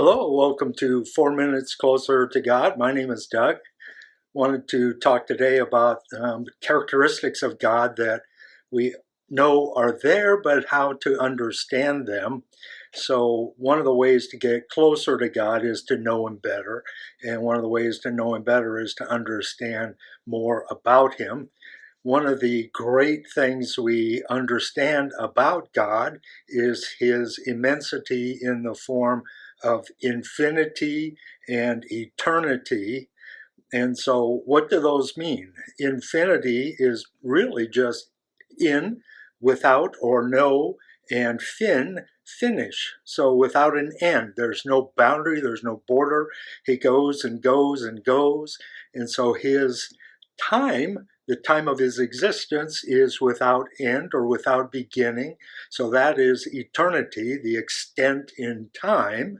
Hello, welcome to 4 Minutes Closer to God. My name is Doug. Wanted to talk today about characteristics of God that we know are there, but how to understand them. So one of the ways to get closer to God is to know Him better. And one of the ways to know Him better is to understand more about Him. One of the great things we understand about God is His immensity in the form of infinity and eternity. And so what do those mean? Infinity is really just in, without, or no, and finish. So without an end. There's no boundary, there's no border. He goes and goes and goes. And so his time, the time of his existence, is without end or without beginning. So that is eternity, the extent in time.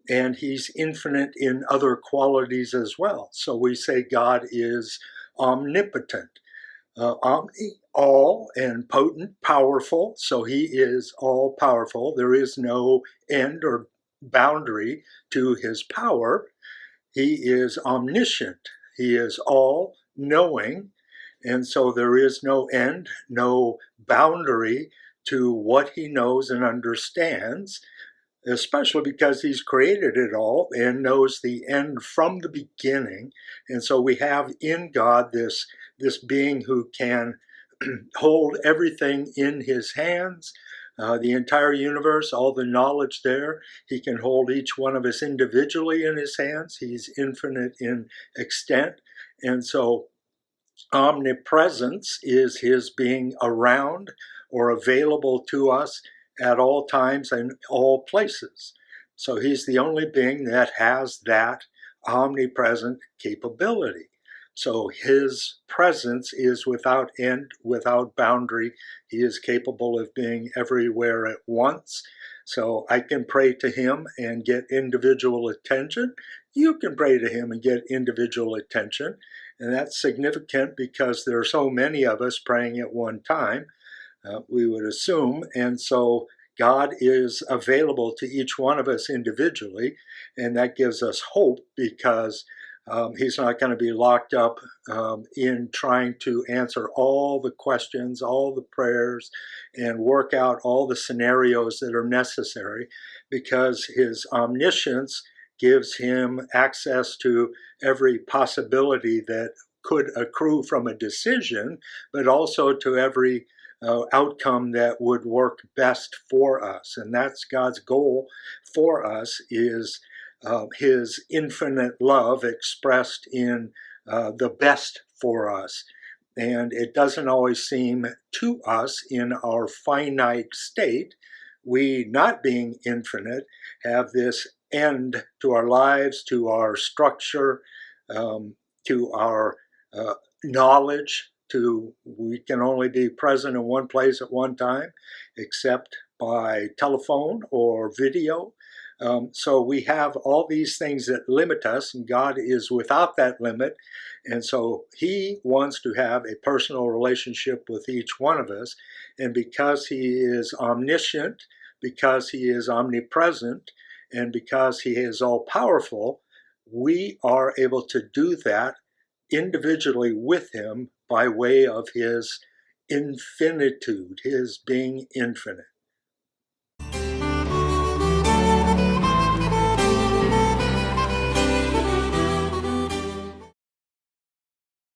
And he's infinite in other qualities as well. So we say God is omnipotent. Omni, all, and potent, powerful. So he is all powerful. There is no end or boundary to his power. He is omniscient. He is all knowing. And so there is no end, no boundary to what he knows and understands, especially because he's created it all and knows the end from the beginning. And so we have in God this being who can hold everything in his hands, the entire universe, all the knowledge there. He can hold each one of us individually in his hands. He's infinite in extent. And so omnipresence is his being around or available to us at all times and all places. So he's the only being that has that omnipresent capability. So his presence is without end, without boundary. He is capable of being everywhere at once. So I can pray to him and get individual attention. You can pray to him and get individual attention. And that's significant because there are so many of us praying at one time, we would assume. And so God is available to each one of us individually. And that gives us hope because he's not going to be locked up in trying to answer all the questions, all the prayers, and work out all the scenarios that are necessary, because his omniscience gives him access to every possibility that could accrue from a decision, but also to every outcome that would work best for us. And that's God's goal for us, is his infinite love expressed in the best for us. And it doesn't always seem to us in our finite state, we, not being infinite, have this end to our lives, to our structure, to our knowledge. We can only be present in one place at one time, except by telephone or video. So we have all these things that limit us, and God is without that limit. And so he wants to have a personal relationship with each one of us. And because he is omniscient, because he is omnipresent, and because he is all powerful, we are able to do that individually with him by way of his infinitude, his being infinite.